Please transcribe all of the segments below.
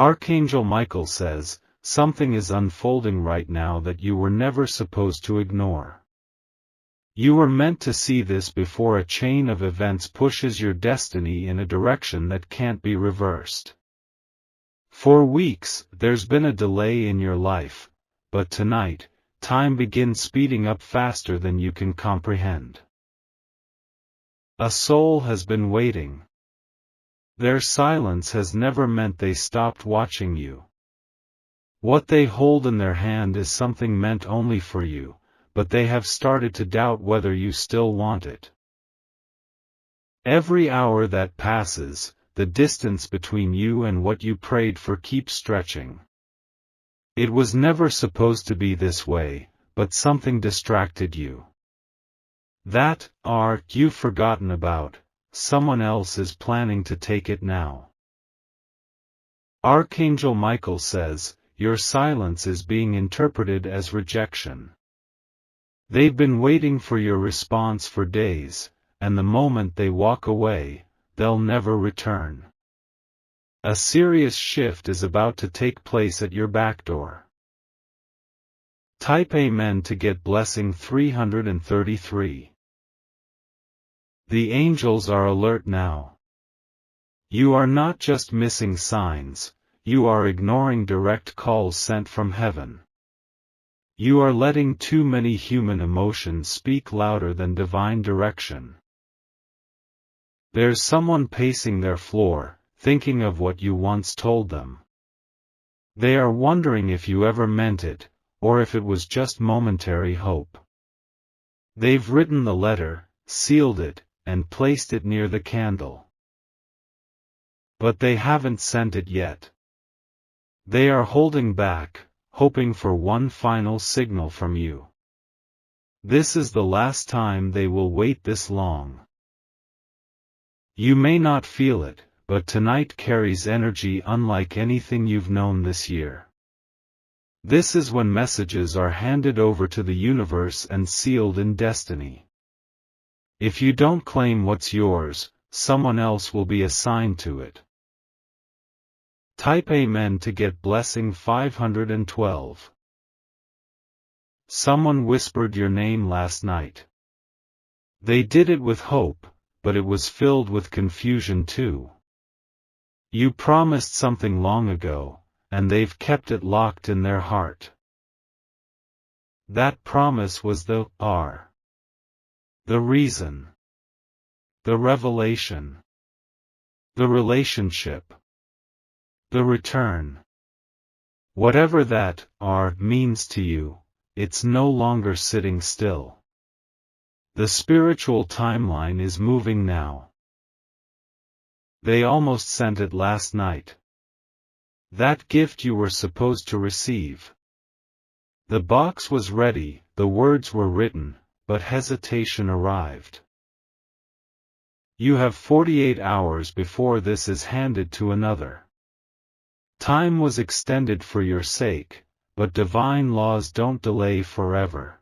Archangel Michael says, something is unfolding right now that you were never supposed to ignore. You were meant to see this before a chain of events pushes your destiny in a direction that can't be reversed. For weeks, there's been a delay in your life, but tonight, time begins speeding up faster than you can comprehend. A soul has been waiting. Their silence has never meant they stopped watching you. What they hold in their hand is something meant only for you, but they have started to doubt whether you still want it. Every hour that passes, the distance between you and what you prayed for keeps stretching. It was never supposed to be this way, but something distracted you. That arc you've forgotten about, someone else is planning to take it now. Archangel Michael says, your silence is being interpreted as rejection. They've been waiting for your response for days, and the moment they walk away, they'll never return. A serious shift is about to take place at your back door. Type Amen to get blessing 333. The angels are alert now. You are not just missing signs, you are ignoring direct calls sent from heaven. You are letting too many human emotions speak louder than divine direction. There's someone pacing their floor, thinking of what you once told them. They are wondering if you ever meant it, or if it was just momentary hope. They've written the letter, sealed it, and placed it near the candle. But they haven't sent it yet. They are holding back, hoping for one final signal from you. This is the last time they will wait this long. You may not feel it, but tonight carries energy unlike anything you've known this year. This is when messages are handed over to the universe and sealed in destiny. If you don't claim what's yours, someone else will be assigned to it. Type Amen to get blessing 512. Someone whispered your name last night. They did it with hope, but it was filled with confusion too. You promised something long ago, and they've kept it locked in their heart. That promise was the reason, the revelation, the relationship, the return. Whatever that means to you, it's no longer sitting still. The spiritual timeline is moving now. They almost sent it last night. That gift you were supposed to receive. The box was ready, the words were written, but hesitation arrived. You have 48 hours before this is handed to another. Time was extended for your sake, but divine laws don't delay forever.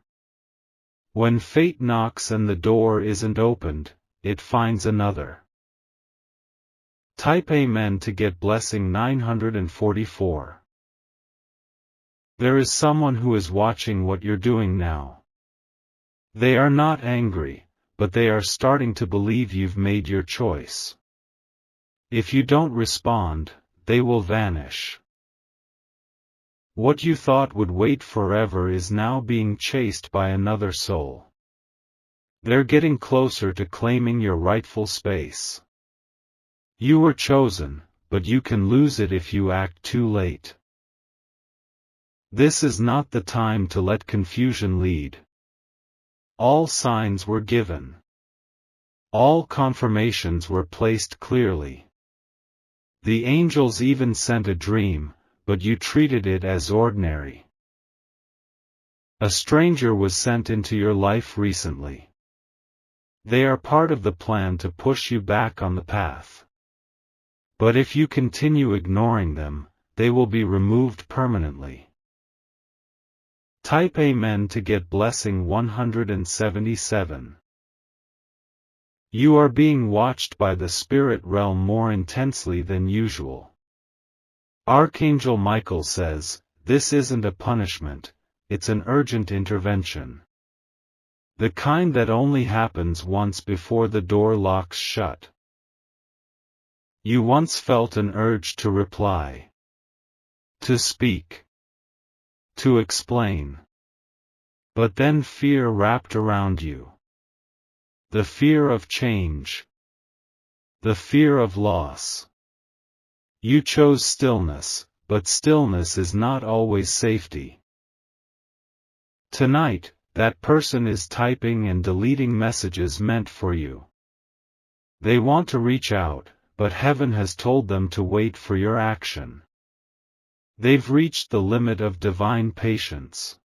When fate knocks and the door isn't opened, it finds another. Type Amen to get blessing 944. There is someone who is watching what you're doing now. They are not angry, but they are starting to believe you've made your choice. If you don't respond, they will vanish. What you thought would wait forever is now being chased by another soul. They're getting closer to claiming your rightful space. You were chosen, but you can lose it if you act too late. This is not the time to let confusion lead. All signs were given. All confirmations were placed clearly. The angels even sent a dream, but you treated it as ordinary. A stranger was sent into your life recently. They are part of the plan to push you back on the path. But if you continue ignoring them, they will be removed permanently. Type Amen to get blessing 177. You are being watched by the spirit realm more intensely than usual. Archangel Michael says, this isn't a punishment, it's an urgent intervention. The kind that only happens once before the door locks shut. You once felt an urge to reply, to speak, to explain. But then fear wrapped around you. The fear of change. The fear of loss. You chose stillness, but stillness is not always safety. Tonight, that person is typing and deleting messages meant for you. They want to reach out, but heaven has told them to wait for your action. They've reached the limit of divine patience.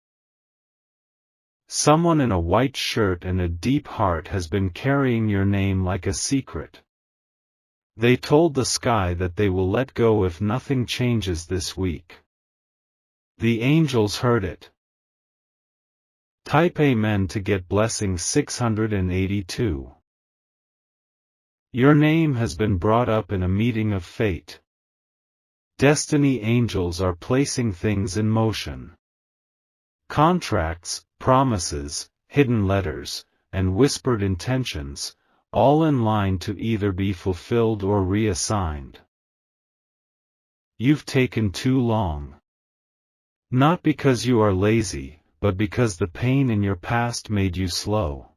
Someone in a white shirt and a deep heart has been carrying your name like a secret. They told the sky that they will let go if nothing changes this week. The angels heard it. Type Amen to get blessing 682. Your name has been brought up in a meeting of fate. Destiny angels are placing things in motion. Contracts, promises, hidden letters, and whispered intentions, all in line to either be fulfilled or reassigned. You've taken too long. Not because you are lazy, but because the pain in your past made you slow.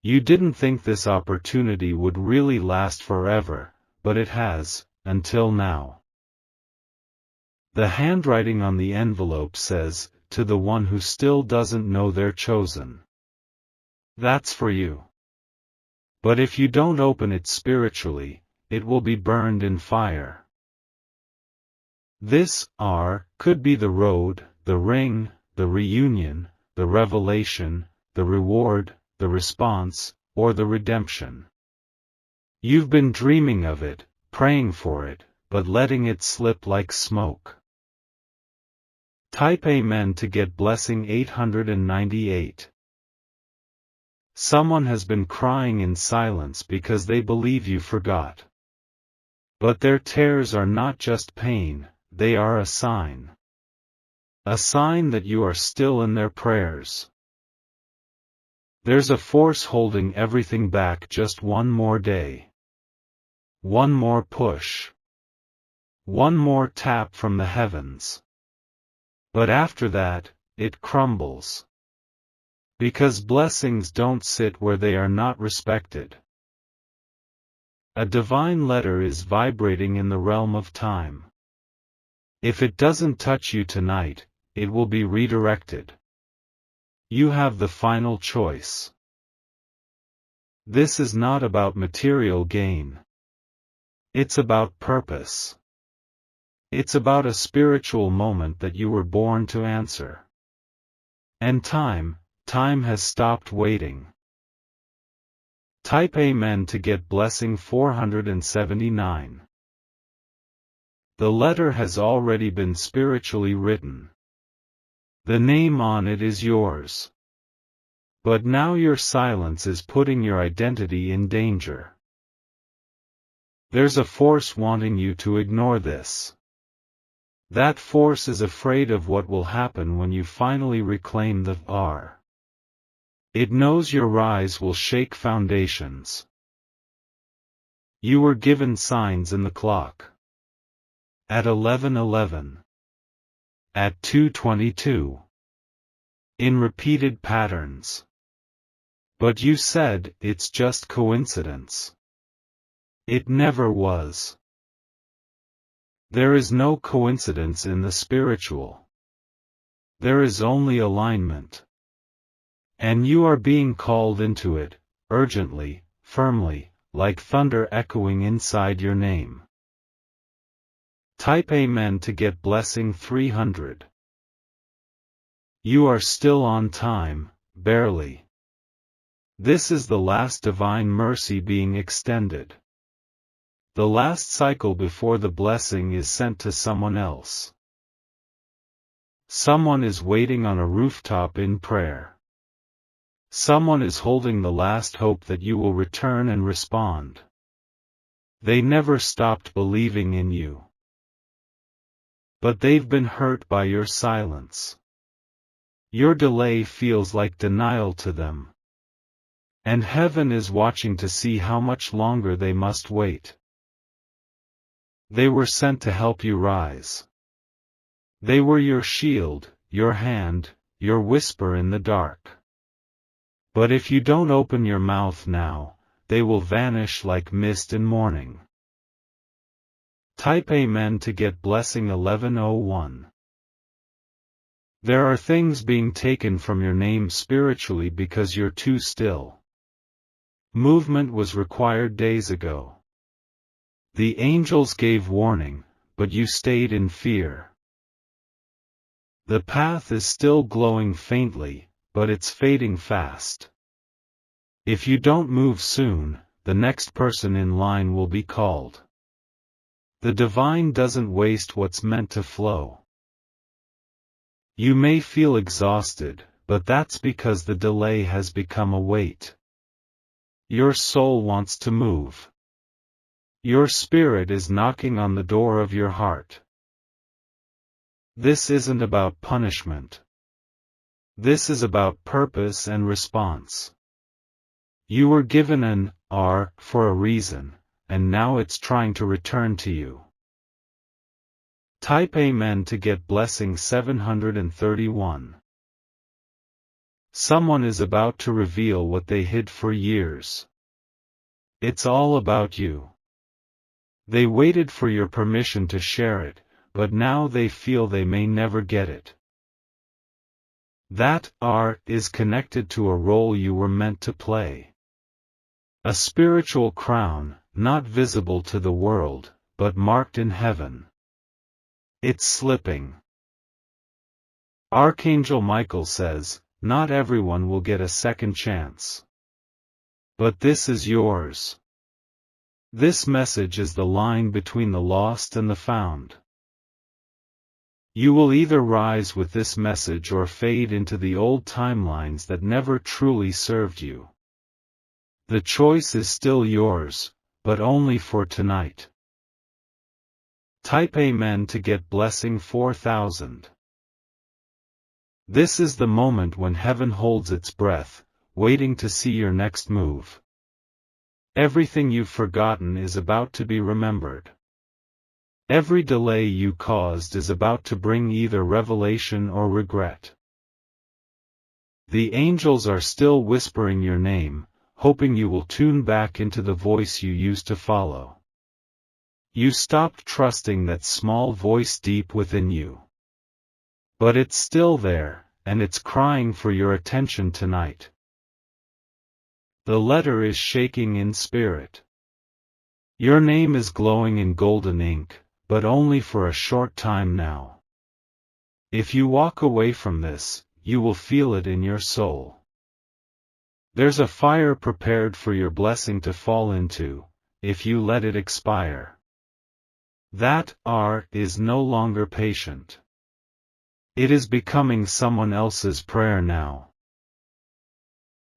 You didn't think this opportunity would really last forever, but it has, until now. The handwriting on the envelope says, to the one who still doesn't know they're chosen. That's for you. But if you don't open it spiritually, it will be burned in fire. This, could be the road, the ring, the reunion, the revelation, the reward, the response, or the redemption. You've been dreaming of it, praying for it, but letting it slip like smoke. Type Amen to get blessing 898. Someone has been crying in silence because they believe you forgot. But their tears are not just pain, they are a sign. A sign that you are still in their prayers. There's a force holding everything back just one more day. One more push. One more tap from the heavens. But after that, it crumbles. Because blessings don't sit where they are not respected. A divine letter is vibrating in the realm of time. If it doesn't touch you tonight, it will be redirected. You have the final choice. This is not about material gain. It's about purpose. It's about a spiritual moment that you were born to answer. And time has stopped waiting. Type Amen to get blessing 479. The letter has already been spiritually written. The name on it is yours. But now your silence is putting your identity in danger. There's a force wanting you to ignore this. That force is afraid of what will happen when you finally reclaim the R. It knows your rise will shake foundations. You were given signs in the clock. At 11:11. At 2:22. In repeated patterns. But you said, it's just coincidence. It never was. There is no coincidence in the spiritual. There is only alignment. And you are being called into it, urgently, firmly, like thunder echoing inside your name. Type Amen to get blessing 300. You are still on time, barely. This is the last divine mercy being extended. The last cycle before the blessing is sent to someone else. Someone is waiting on a rooftop in prayer. Someone is holding the last hope that you will return and respond. They never stopped believing in you. But they've been hurt by your silence. Your delay feels like denial to them. And heaven is watching to see how much longer they must wait. They were sent to help you rise. They were your shield, your hand, your whisper in the dark. But if you don't open your mouth now, they will vanish like mist in morning. Type Amen to get blessing 1101. There are things being taken from your name spiritually because you're too still. Movement was required days ago. The angels gave warning, but you stayed in fear. The path is still glowing faintly, but it's fading fast. If you don't move soon, the next person in line will be called. The divine doesn't waste what's meant to flow. You may feel exhausted, but that's because the delay has become a weight. Your soul wants to move. Your spirit is knocking on the door of your heart. This isn't about punishment. This is about purpose and response. You were given an R for a reason, and now it's trying to return to you. Type Amen to get blessing 731. Someone is about to reveal what they hid for years. It's all about you. They waited for your permission to share it, but now they feel they may never get it. That R is connected to a role you were meant to play. A spiritual crown, not visible to the world, but marked in heaven. It's slipping. Archangel Michael says, not everyone will get a second chance. But this is yours. This message is the line between the lost and the found. You will either rise with this message or fade into the old timelines that never truly served you. The choice is still yours, but only for tonight. Type Amen to get blessing 4000. This is the moment when heaven holds its breath, waiting to see your next move. Everything you've forgotten is about to be remembered. Every delay you caused is about to bring either revelation or regret. The angels are still whispering your name, hoping you will tune back into the voice you used to follow. You stopped trusting that small voice deep within you. But it's still there, and it's crying for your attention tonight. The letter is shaking in spirit. Your name is glowing in golden ink, but only for a short time now. If you walk away from this, you will feel it in your soul. There's a fire prepared for your blessing to fall into, if you let it expire. That R is no longer patient. It is becoming someone else's prayer now.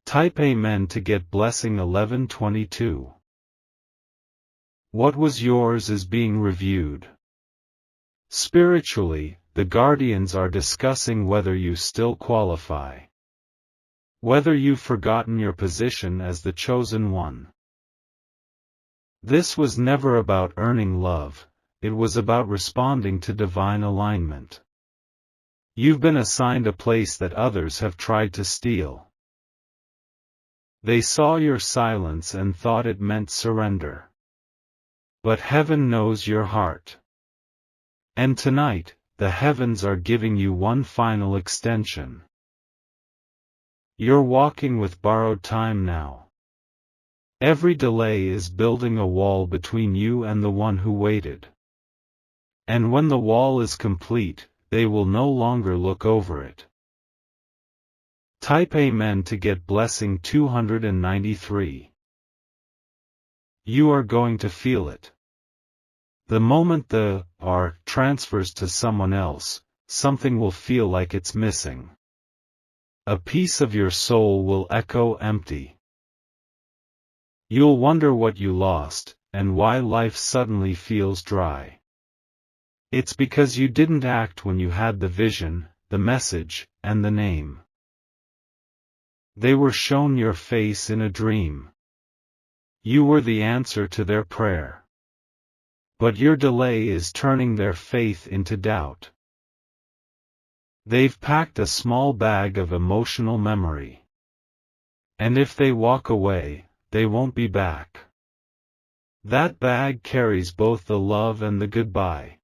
Type Amen to get blessing 1122. What was yours is being reviewed. Spiritually, the guardians are discussing whether you still qualify. Whether you've forgotten your position as the chosen one. This was never about earning love, it was about responding to divine alignment. You've been assigned a place that others have tried to steal. They saw your silence and thought it meant surrender. But heaven knows your heart. And tonight, the heavens are giving you one final extension. You're walking with borrowed time now. Every delay is building a wall between you and the one who waited. And when the wall is complete, they will no longer look over it. Type Amen to get blessing 293. You are going to feel it. The moment the R transfers to someone else, something will feel like it's missing. A piece of your soul will echo empty. You'll wonder what you lost, and why life suddenly feels dry. It's because you didn't act when you had the vision, the message, and the name. They were shown your face in a dream. You were the answer to their prayer. But your delay is turning their faith into doubt. They've packed a small bag of emotional memory. And if they walk away, they won't be back. That bag carries both the love and the goodbye.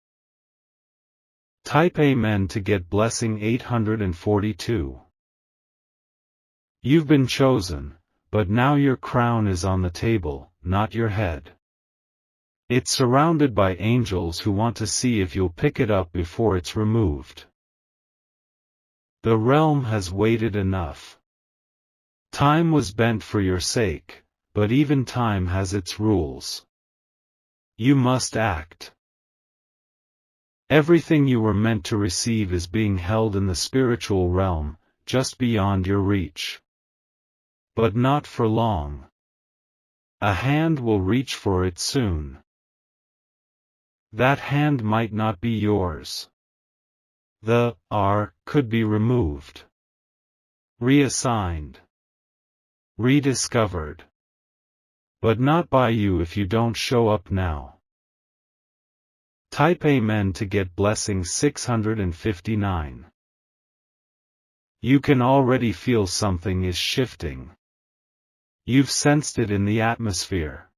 Type Amen to get blessing 842. You've been chosen, but now your crown is on the table, not your head. It's surrounded by angels who want to see if you'll pick it up before it's removed. The realm has waited enough. Time was bent for your sake, but even time has its rules. You must act. Everything you were meant to receive is being held in the spiritual realm, just beyond your reach. But not for long. A hand will reach for it soon. That hand might not be yours. The R could be removed, reassigned, rediscovered. But not by you if you don't show up now. Type Amen to get blessing 659. You can already feel something is shifting. You've sensed it in the atmosphere.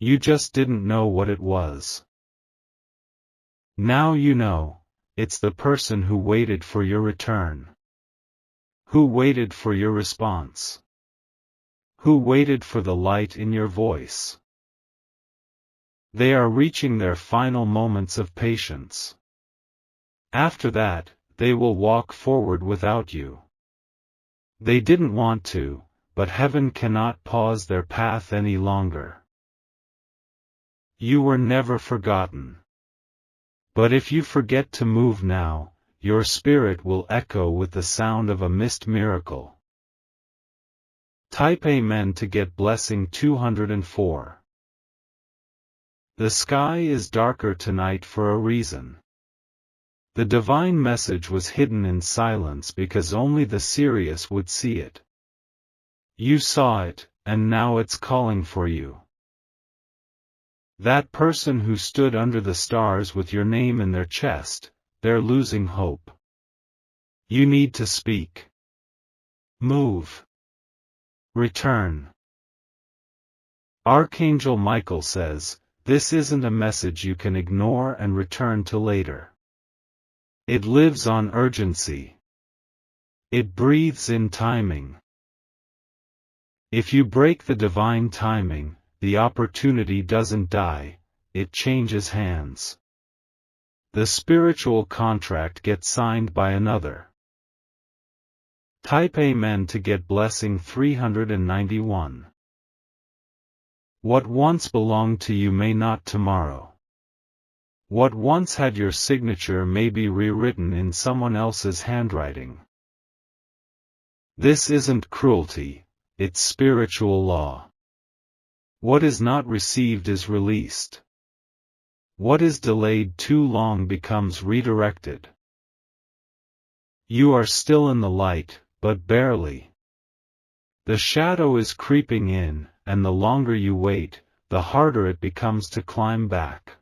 You just didn't know what it was. Now you know, it's the person who waited for your return. Who waited for your response. Who waited for the light in your voice. They are reaching their final moments of patience. After that, they will walk forward without you. They didn't want to, but heaven cannot pause their path any longer. You were never forgotten. But if you forget to move now, your spirit will echo with the sound of a missed miracle. Type Amen to get blessing 204. The sky is darker tonight for a reason. The divine message was hidden in silence because only the serious would see it. You saw it, and now it's calling for you. That person who stood under the stars with your name in their chest, they're losing hope. You need to speak. Move. Return. Archangel Michael says, this isn't a message you can ignore and return to later. It lives on urgency. It breathes in timing. If you break the divine timing, the opportunity doesn't die, it changes hands. The spiritual contract gets signed by another. Type Amen to get blessing 391. What once belonged to you may not tomorrow. What once had your signature may be rewritten in someone else's handwriting. This isn't cruelty, it's spiritual law. What is not received is released. What is delayed too long becomes redirected. You are still in the light, but barely. The shadow is creeping in, and the longer you wait, the harder it becomes to climb back.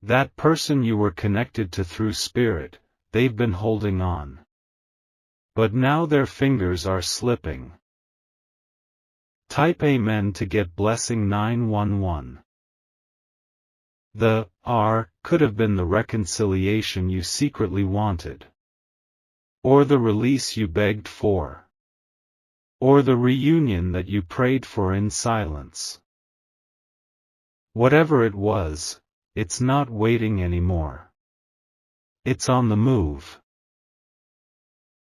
That person you were connected to through spirit, they've been holding on. But now their fingers are slipping. Type Amen to get blessing 911. The R could have been the reconciliation you secretly wanted. Or the release you begged for. Or the reunion that you prayed for in silence. Whatever it was, it's not waiting anymore. It's on the move.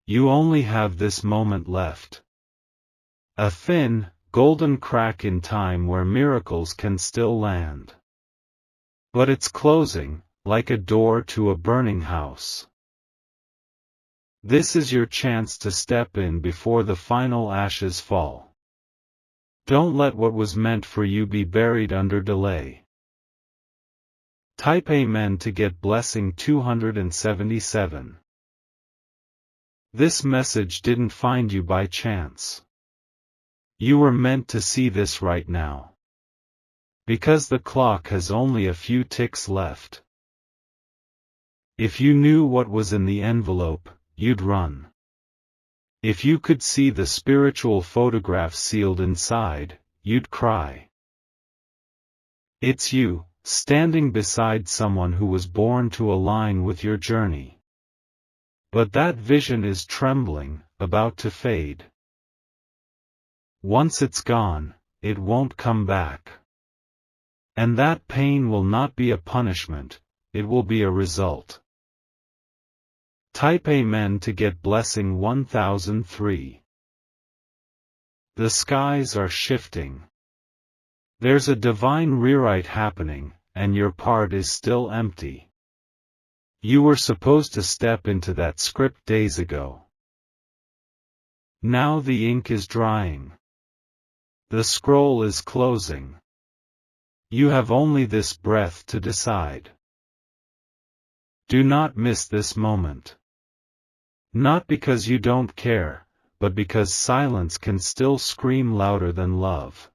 You only have this moment left. A thin, golden crack in time where miracles can still land. But it's closing, like a door to a burning house. This is your chance to step in before the final ashes fall. Don't let what was meant for you be buried under delay. Type Amen to get blessing 277. This message didn't find you by chance. You were meant to see this right now. Because the clock has only a few ticks left. If you knew what was in the envelope, you'd run. If you could see the spiritual photograph sealed inside, you'd cry. It's you, standing beside someone who was born to align with your journey. But that vision is trembling, about to fade. Once it's gone, it won't come back. And that pain will not be a punishment, it will be a result. Type Amen to get blessing 1003. The skies are shifting. There's a divine rewrite happening, and your part is still empty. You were supposed to step into that script days ago. Now the ink is drying. The scroll is closing. You have only this breath to decide. Do not miss this moment. Not because you don't care, but because silence can still scream louder than love.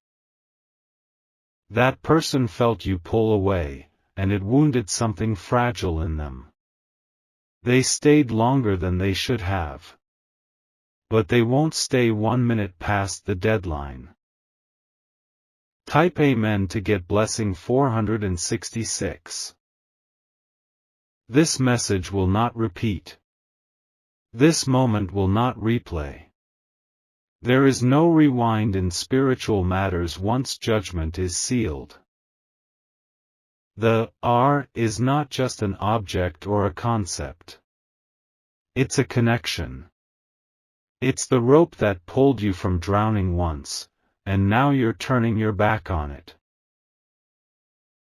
That person felt you pull away, and it wounded something fragile in them. They stayed longer than they should have. But they won't stay 1 minute past the deadline. Type Amen to get blessing 466. This message will not repeat. This moment will not replay. There is no rewind in spiritual matters once judgment is sealed. The R is not just an object or a concept. It's a connection. It's the rope that pulled you from drowning once, and now you're turning your back on it.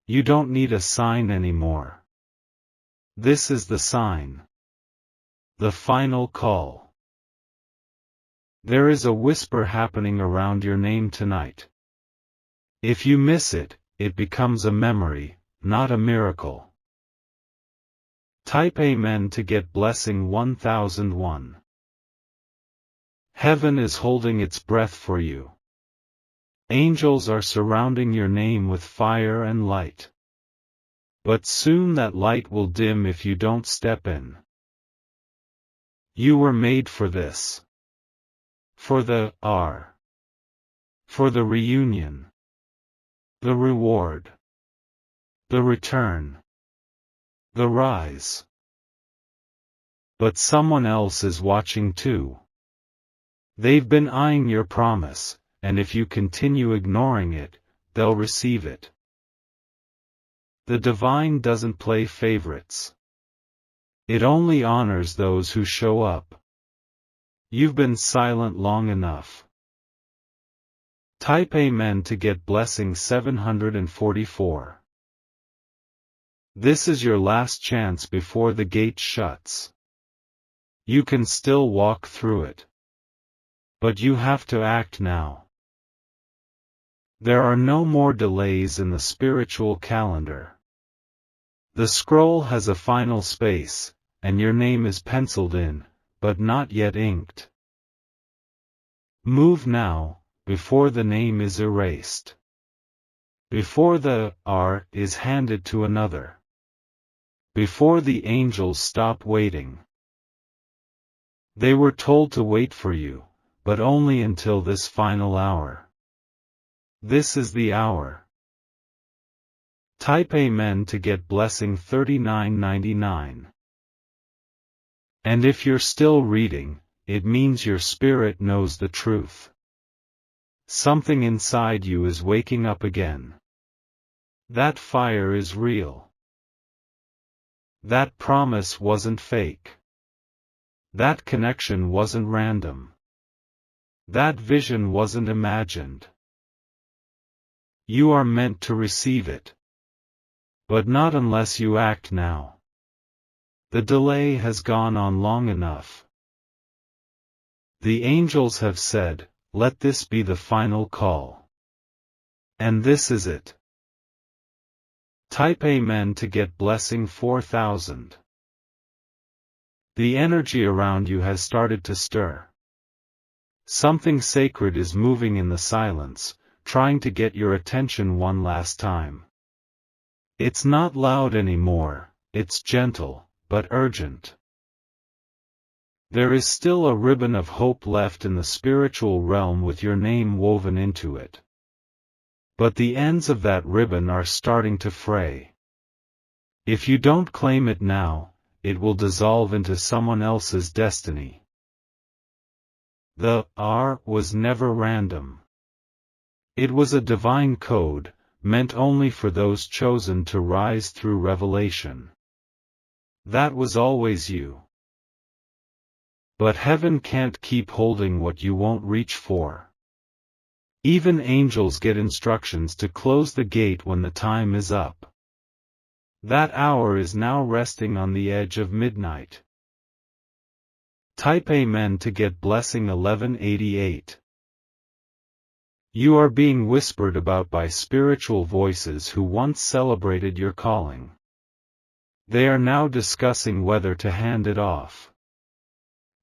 You don't need a sign anymore. This is the sign. The final call. There is a whisper happening around your name tonight. If you miss it, it becomes a memory, not a miracle. Type Amen to get blessing 1001. Heaven is holding its breath for you. Angels are surrounding your name with fire and light. But soon that light will dim if you don't step in. You were made for this. For the R. For the reunion. The reward. The return. The rise. But someone else is watching too. They've been eyeing your promise, and if you continue ignoring it, they'll receive it. The divine doesn't play favorites. It only honors those who show up. You've been silent long enough. Type Amen to get blessing 744. This is your last chance before the gate shuts. You can still walk through it. But you have to act now. There are no more delays in the spiritual calendar. The scroll has a final space, and your name is penciled in, but not yet inked. Move now, before the name is erased. Before the R is handed to another. Before the angels stop waiting. They were told to wait for you, but only until this final hour. This is the hour. Type Amen to get blessing 3999. And if you're still reading, it means your spirit knows the truth. Something inside you is waking up again. That fire is real. That promise wasn't fake. That connection wasn't random. That vision wasn't imagined. You are meant to receive it. But not unless you act now. The delay has gone on long enough. The angels have said, let this be the final call. And this is it. Type Amen to get blessing 4000. The energy around you has started to stir. Something sacred is moving in the silence, trying to get your attention one last time. It's not loud anymore, it's gentle, but urgent. There is still a ribbon of hope left in the spiritual realm with your name woven into it. But the ends of that ribbon are starting to fray. If you don't claim it now, it will dissolve into someone else's destiny. The R was never random. It was a divine code, meant only for those chosen to rise through revelation. That was always you. But heaven can't keep holding what you won't reach for. Even angels get instructions to close the gate when the time is up. That hour is now resting on the edge of midnight. Type Amen to get blessing 1188. You are being whispered about by spiritual voices who once celebrated your calling. They are now discussing whether to hand it off.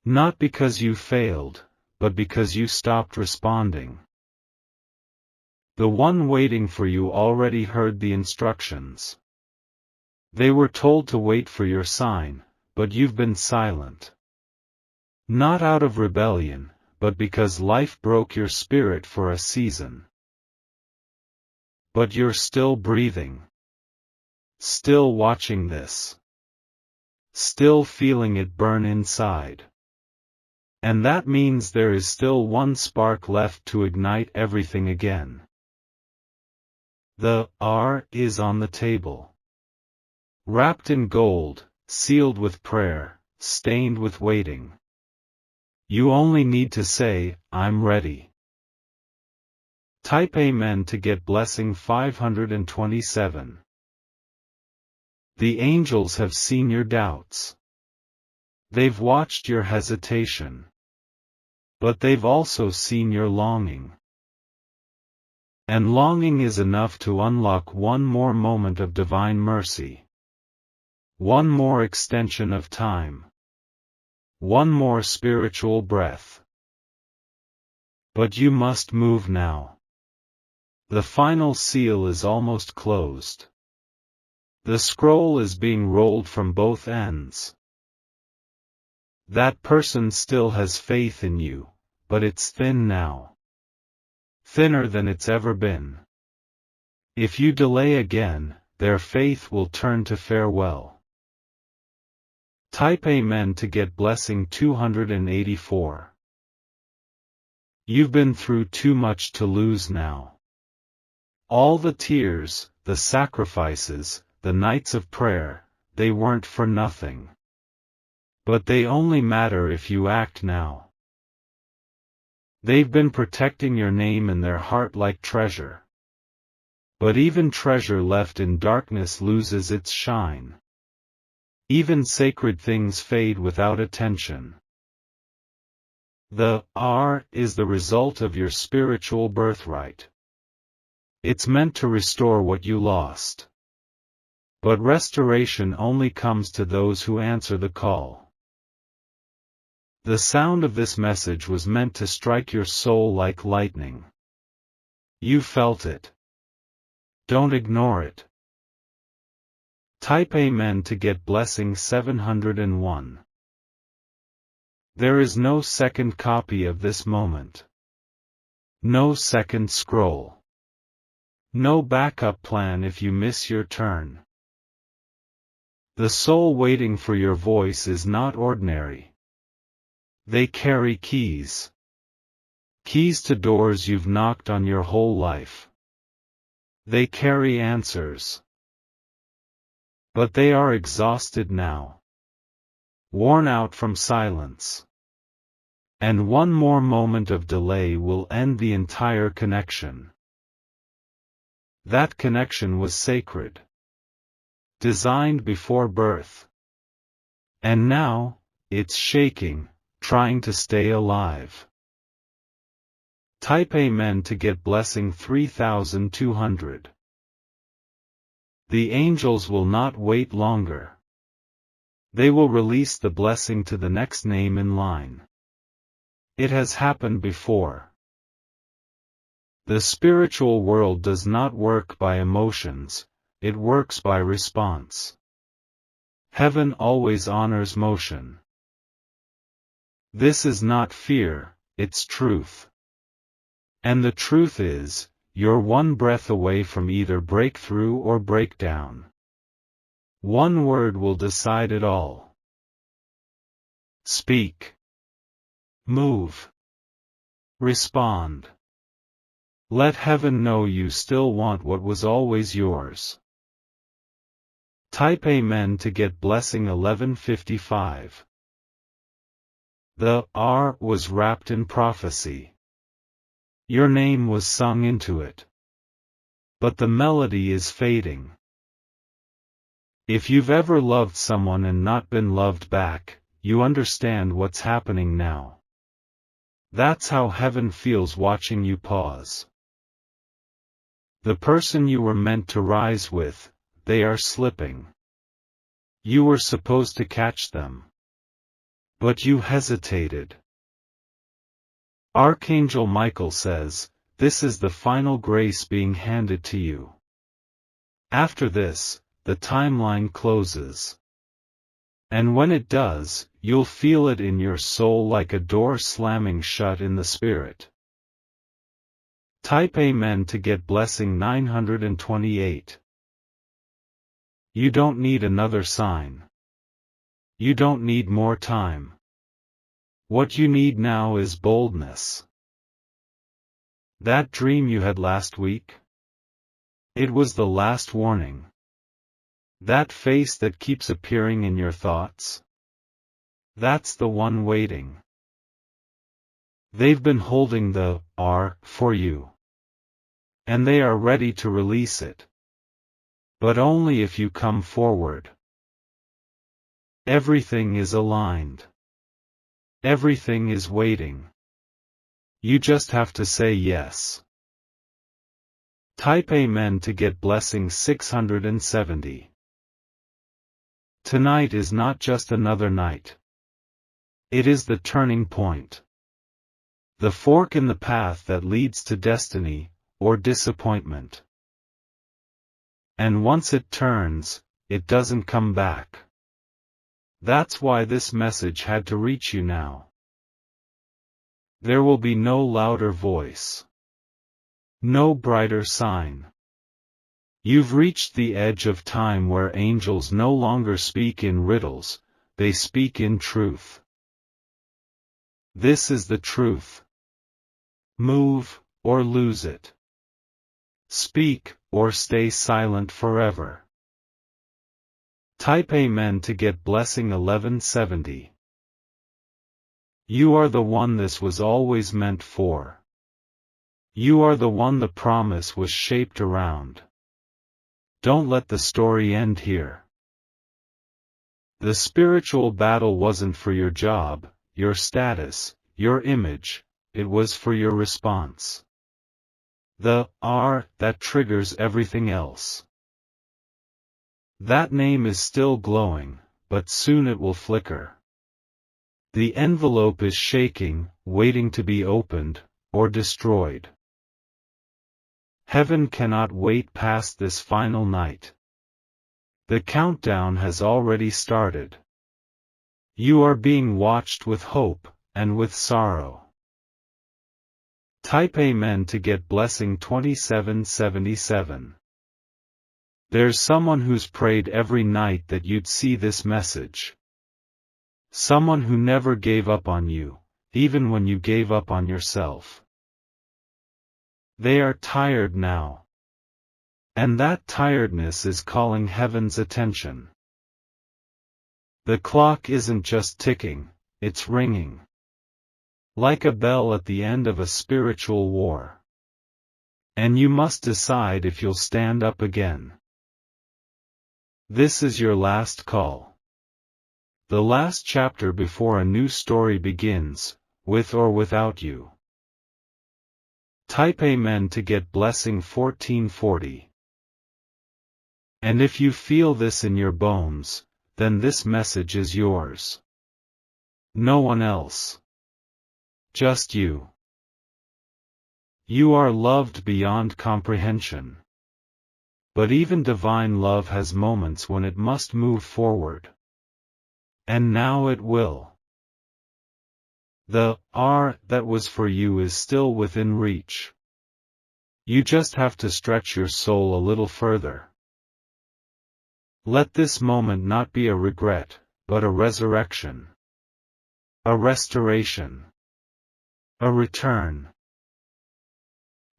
Not because you failed, but because you stopped responding. The one waiting for you already heard the instructions. They were told to wait for your sign, but you've been silent. Not out of rebellion, but because life broke your spirit for a season. But you're still breathing. Still watching this. Still feeling it burn inside. And that means there is still one spark left to ignite everything again. The R is on the table. Wrapped in gold, sealed with prayer, stained with waiting. You only need to say, I'm ready. Type Amen to get blessing 527. The angels have seen your doubts. They've watched your hesitation. But they've also seen your longing. And longing is enough to unlock one more moment of divine mercy. One more extension of time. One more spiritual breath. But you must move now. The final seal is almost closed. The scroll is being rolled from both ends. That person still has faith in you, but it's thin now. Thinner than it's ever been. If you delay again, their faith will turn to farewell. Type Amen to get blessing 284. You've been through too much to lose now. All the tears, the sacrifices, the nights of prayer, they weren't for nothing. But they only matter if you act now. They've been protecting your name in their heart like treasure. But even treasure left in darkness loses its shine. Even sacred things fade without attention. The R is the result of your spiritual birthright. It's meant to restore what you lost. But restoration only comes to those who answer the call. The sound of this message was meant to strike your soul like lightning. You felt it. Don't ignore it. Type Amen to get blessing 701. There is no second copy of this moment. No second scroll. No backup plan if you miss your turn. The soul waiting for your voice is not ordinary. They carry keys. Keys to doors you've knocked on your whole life. They carry answers. But they are exhausted now. Worn out from silence. And one more moment of delay will end the entire connection. That connection was sacred. Designed before birth. And now, it's shaking, trying to stay alive. Type Amen to get blessing 3200. The angels will not wait longer. They will release the blessing to the next name in line. It has happened before. The spiritual world does not work by emotions, it works by response. Heaven always honors motion. This is not fear, it's truth. And the truth is, you're one breath away from either breakthrough or breakdown. One word will decide it all. Speak. Move. Respond. Let heaven know you still want what was always yours. Type Amen to get blessing 1155. The R was wrapped in prophecy. Your name was sung into it. But the melody is fading. If you've ever loved someone and not been loved back, you understand what's happening now. That's how heaven feels watching you pause. The person you were meant to rise with, they are slipping. You were supposed to catch them. But you hesitated. Archangel Michael says, this is the final grace being handed to you. After this, the timeline closes. And when it does, you'll feel it in your soul like a door slamming shut in the spirit. Type Amen to get blessing 928. You don't need another sign. You don't need more time. What you need now is boldness. That dream you had last week? It was the last warning. That face that keeps appearing in your thoughts? That's the one waiting. They've been holding the R for you. And they are ready to release it. But only if you come forward. Everything is aligned. Everything is waiting. You just have to say yes. Type Amen to get blessing 670. Tonight is not just another night. It is the turning point. The fork in the path that leads to destiny, or disappointment. And once it turns, it doesn't come back. That's why this message had to reach you now. There will be no louder voice. No brighter sign. You've reached the edge of time where angels no longer speak in riddles, they speak in truth. This is the truth. Move, or lose it. Speak, or stay silent forever. Type Amen to get blessing 1170. You are the one this was always meant for. You are the one the promise was shaped around. Don't let the story end here. The spiritual battle wasn't for your job, your status, your image, it was for your response. The R that triggers everything else. That name is still glowing, but soon it will flicker. The envelope is shaking, waiting to be opened, or destroyed. Heaven cannot wait past this final night. The countdown has already started. You are being watched with hope, and with sorrow. Type Amen to get blessing 2777. There's someone who's prayed every night that you'd see this message. Someone who never gave up on you, even when you gave up on yourself. They are tired now. And that tiredness is calling heaven's attention. The clock isn't just ticking, it's ringing. Like a bell at the end of a spiritual war. And you must decide if you'll stand up again. This is your last call. The last chapter before a new story begins, with or without you. Type Amen to get blessing 1440. And if you feel this in your bones, then this message is yours. No one else. Just you. You are loved beyond comprehension. But even divine love has moments when it must move forward. And now it will. The R that was for you is still within reach. You just have to stretch your soul a little further. Let this moment not be a regret, but a resurrection. A restoration. A return.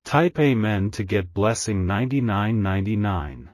Type Amen to get blessing 99.99.